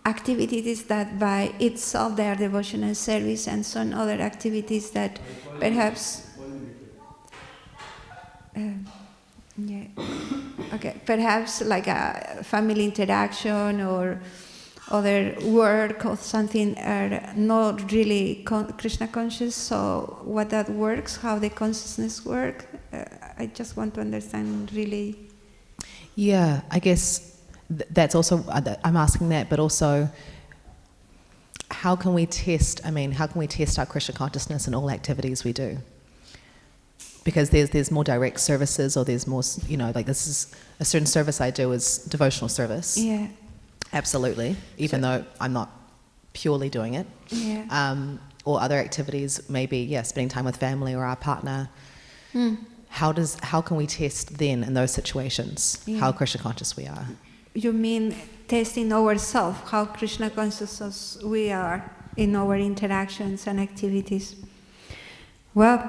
activities that by itself they are devotional service, and some other activities that perhaps perhaps like a family interaction or other work or something are not really Krishna conscious. So what that works, how the consciousness work, I just want to understand really. Yeah, I guess that's also, I'm asking that, but also how can we test our Krishna consciousness in all activities we do? Because there's more direct services, or there's more, like this is a certain service I do is devotional service. Yeah. Absolutely, even though I'm not purely doing it. Yeah. Or other activities, maybe, spending time with family or our partner. How can we test then in those situations how Krishna conscious we are? You mean testing ourselves, how Krishna conscious we are in our interactions and activities? Well,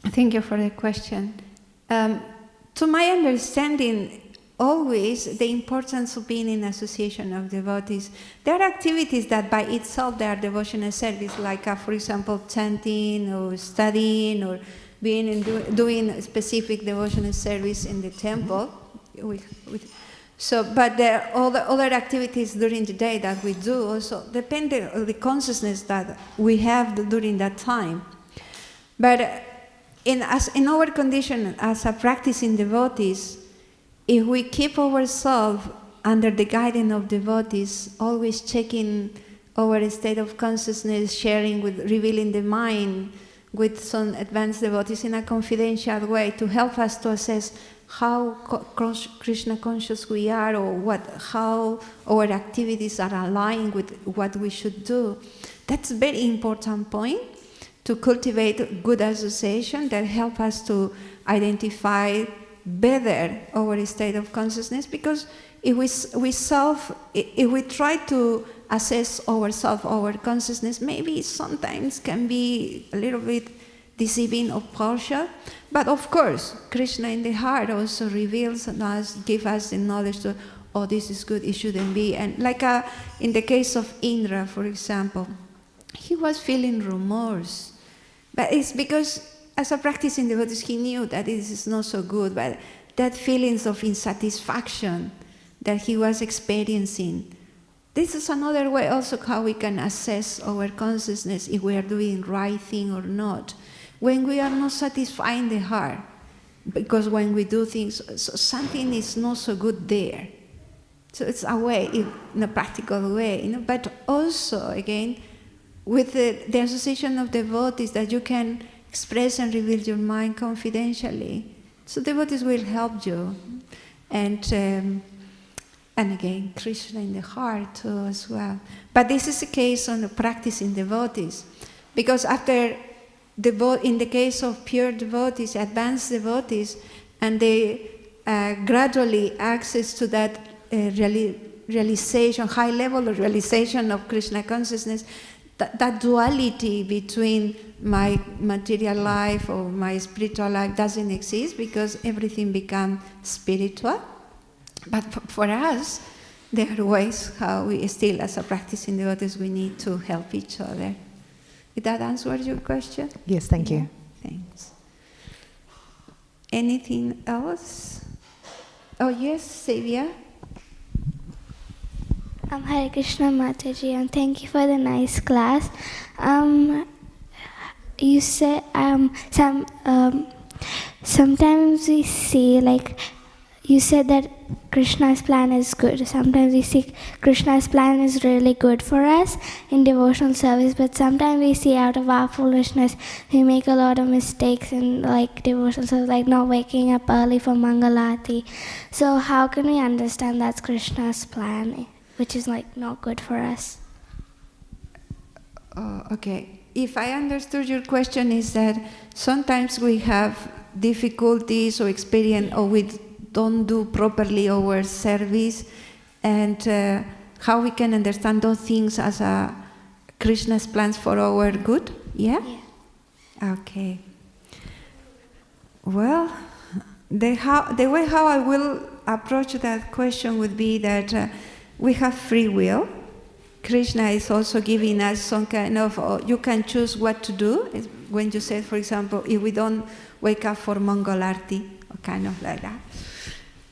thank you for the question. To my understanding, always the importance of being in association of devotees. There are activities that by itself they are devotional service, like for example chanting or studying or being in doing specific devotional service in the temple. But there are all the other activities during the day that we do also depend on the consciousness that we have during that time. But in our condition as a practicing devotees, if we keep ourselves under the guidance of devotees, always checking our state of consciousness, sharing revealing the mind with some advanced devotees in a confidential way to help us to assess how Krishna conscious we are, or how our activities are aligned with what we should do. That's a very important point, to cultivate good association that help us to identify better our state of consciousness, because if we try to assess ourselves, our consciousness, maybe sometimes can be a little bit deceiving or partial. But of course, Krishna in the heart also reveals us, gives us the knowledge to, oh, this is good, it shouldn't be. And like in the case of Indra, for example, he was feeling remorse. But it's because as a practicing devotee, he knew that this is not so good, but that feelings of insatisfaction that he was experiencing, this is another way also how we can assess our consciousness, if we are doing right thing or not. When we are not satisfying the heart, because when we do things, something is not so good there. So it's a way, in a practical way, but also, again, with the association of devotees, that you can express and reveal your mind confidentially. So devotees will help you. And again, Krishna in the heart too as well. But this is the case on the practicing devotees. Because in the case of pure devotees, advanced devotees, and they gradually access to that realization, high level of realization of Krishna consciousness, that duality between my material life or my spiritual life doesn't exist, because everything becomes spiritual. But for us, there are ways how we still, as a practicing devotees, we need to help each other. Did that answer your question? Yes, thank you. Thanks. Anything else? Oh, yes, Savia? Hare Krishna Mataji, and thank you for the nice class. You said sometimes we see, like, you said that Krishna's plan is good. Sometimes we see Krishna's plan is really good for us in devotional service, but sometimes we see out of our foolishness, we make a lot of mistakes in like devotional service, like not waking up early for Mangalati. So how can we understand that's Krishna's plan, which is like not good for us? Okay. If I understood your question, is that sometimes we have difficulties or experience, or we don't do properly our service, and how we can understand those things as Krishna's plans for our good? Yeah? Okay. Well, the way how I will approach that question would be that we have free will. Krishna is also giving us some kind of, you can choose what to do. When you said, for example, if we don't wake up for Mangalarti, or kind of like that.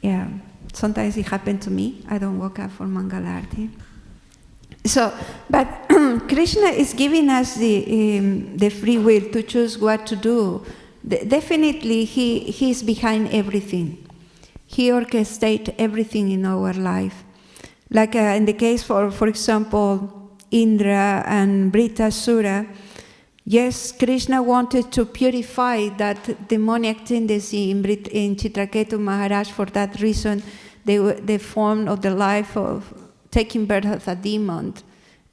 Yeah, sometimes it happened to me. I don't wake up for Mangalarti. So, but Krishna is giving us the free will to choose what to do. Definitely, he is behind everything. He orchestrates everything in our life. Like in the case, for example, Indra and Vritasura, yes, Krishna wanted to purify that demoniac tendency in Chitraketu Maharaj. For that reason, they formed of the life of taking birth as a demon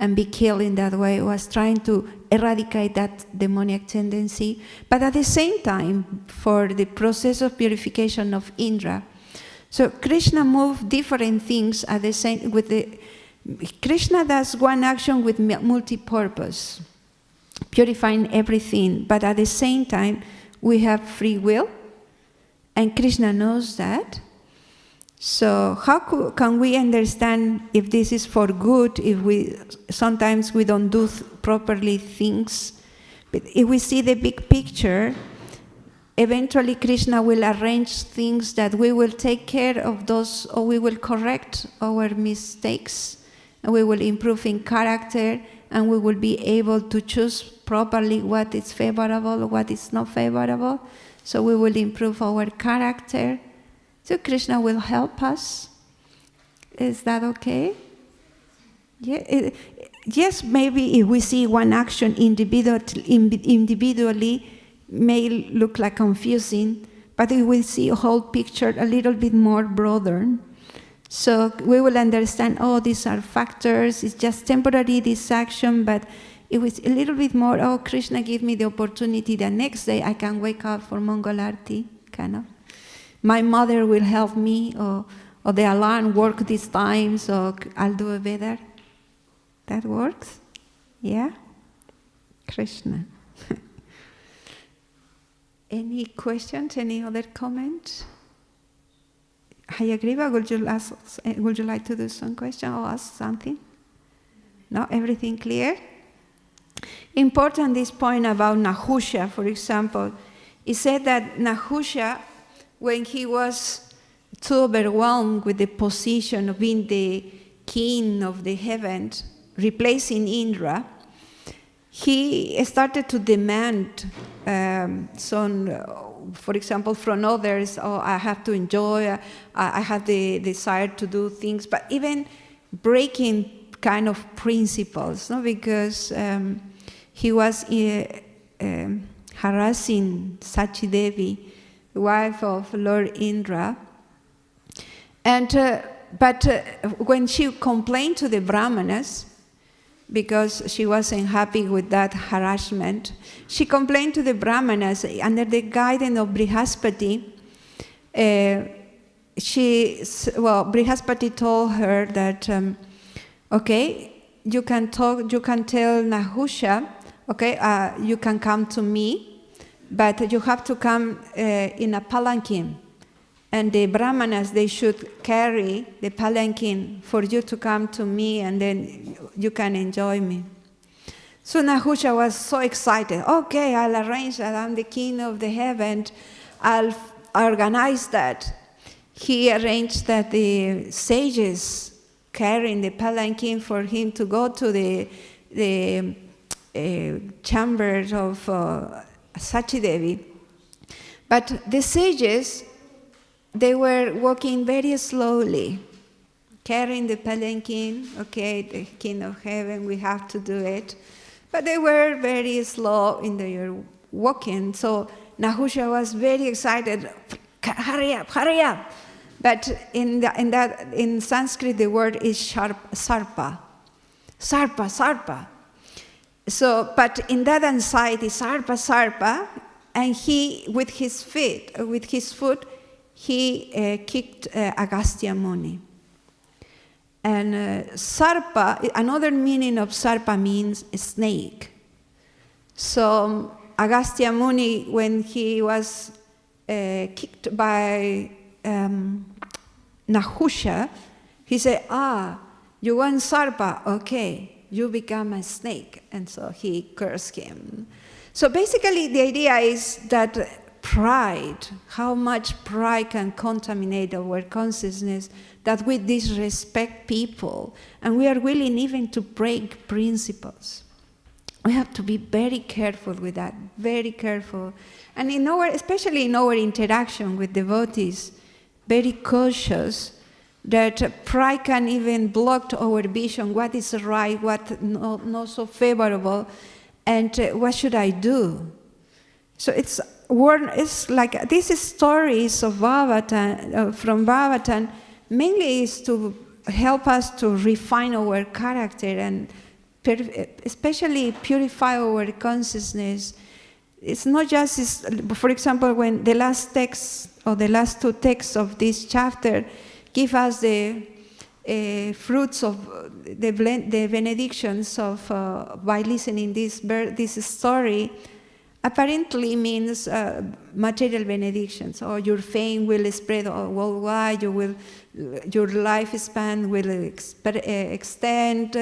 and be killed in that way. Was trying to eradicate that demoniac tendency. But at the same time, for the process of purification of Indra, so Krishna moved different things at the same Krishna does one action with multi-purpose, purifying everything, but at the same time we have free will, and Krishna knows that. So how can we understand if this is for good, if sometimes we don't do properly things? But if we see the big picture, eventually Krishna will arrange things that we will take care of those, or we will correct our mistakes, and we will improve in character, and we will be able to choose properly what is favorable, what is not favorable. So we will improve our character. So Krishna will help us. Is that okay? Yeah. Yes, maybe if we see one action individually, may look like confusing, but we will see a whole picture a little bit more broader. So we will understand, oh, these are factors, it's just temporary, this action, but it was a little bit more, oh, Krishna gave me the opportunity, the next day I can wake up for Mangalarti, kind of. My mother will help me, or the alarm work this time, so I'll do it better. That works? Yeah? Krishna. Any questions? Any other comments? Hayagriva, would you like to do some question or ask something? No, everything clear? Important this point about Nahusha, for example. It said that Nahusha, when he was too overwhelmed with the position of being the king of the heavens, replacing Indra, he started to demand some, for example, from others, oh, I have to enjoy, I have the desire to do things, but even breaking kind of principles, no? Because he was harassing Sachi Devi, wife of Lord Indra, and but when she complained to the Brahmanas, because she wasn't happy with that harassment, she complained to the Brahmanas under the guidance of Brihaspati. Brihaspati told her that, okay, you can tell Nahusha, okay, you can come to me, but you have to come in a palanquin, And the brahmanas, they should carry the palanquin for you to come to me, and then you can enjoy me. So Nahusha was so excited. Okay, I'll arrange that. I'm the king of the heaven. I'll organize that. He arranged that the sages carrying the palanquin for him to go to the chambers of Sachi Devi. But the sages, they were walking very slowly, carrying the palanquin. Okay, the king of heaven, we have to do it. But they were very slow in their walking. So Nahusha was very excited. Hurry up, hurry up. But in Sanskrit, the word is sarpa. Sarpa. So, but in that anxiety, sarpa, and he, with his foot, he kicked Agastya Muni. And sarpa, another meaning of sarpa means snake. So Agastya Muni, when he was kicked by Nahusha, he said, you want sarpa? Okay, you become a snake. And so he cursed him. So basically the idea is that pride, how much pride can contaminate our consciousness, that we disrespect people, and we are willing even to break principles. We have to be very careful with that, very careful. And especially in our interaction with devotees, very cautious that pride can even block our vision, what is right, what not so favorable, and what should I do? So it's like these stories of Bhagavatam, from Bhagavatam, mainly is to help us to refine our character and especially purify our consciousness. It's not just, for example, when the last text or the last two texts of this chapter give us the fruits of the benedictions of by listening this story, apparently means material benedictions. Or your fame will spread worldwide. Your lifespan will extend.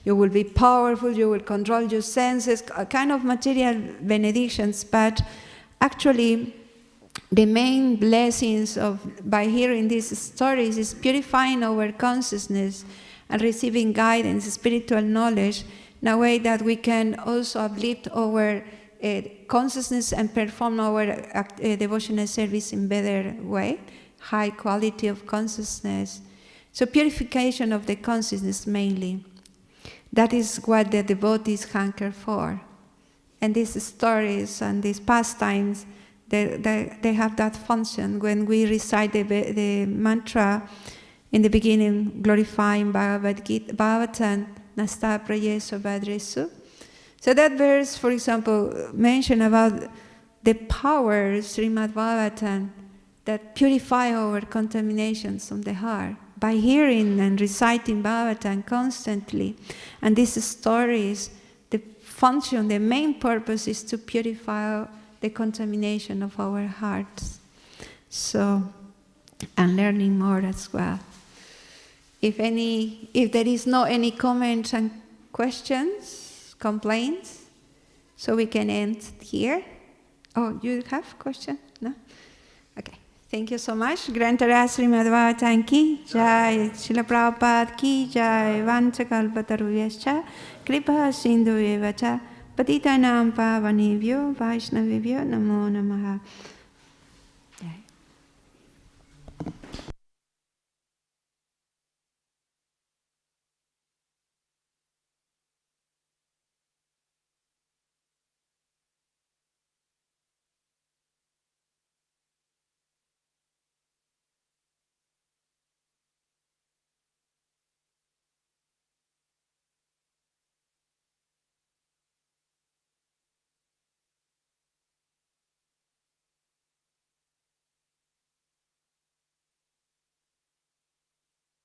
You will be powerful. You will control your senses. A kind of material benedictions, but actually, the main blessings by hearing these stories is purifying our consciousness and receiving guidance, spiritual knowledge, in a way that we can also uplift our consciousness and perform our devotional service in better way, high quality of consciousness. So purification of the consciousness mainly. That is what the devotees hanker for. And these stories and these pastimes, they have that function. When we recite the mantra in the beginning, glorifying Bhagavatam, Nasta Prayesu Bhadresu. So that verse, for example, mentioned about the power, Śrīmad Bhāgavatam, that purify our contaminations from the heart by hearing and reciting Bhagavatam constantly. And these stories, the function, the main purpose is to purify the contamination of our hearts. So, and learning more as well. If there is no any comments and questions, complaints, so we can end here. Oh, you have a question? No? Okay. Thank you so much. Grantara Śrīmad Bhāgavatam ki jai, Srila Prabhupada ki jai, Vanchakalpatarubhyascha, Kripa Sindhu cha, Patitanam Pavanebhyo, Vaishnavebhyo, Namo Namaha. Jai.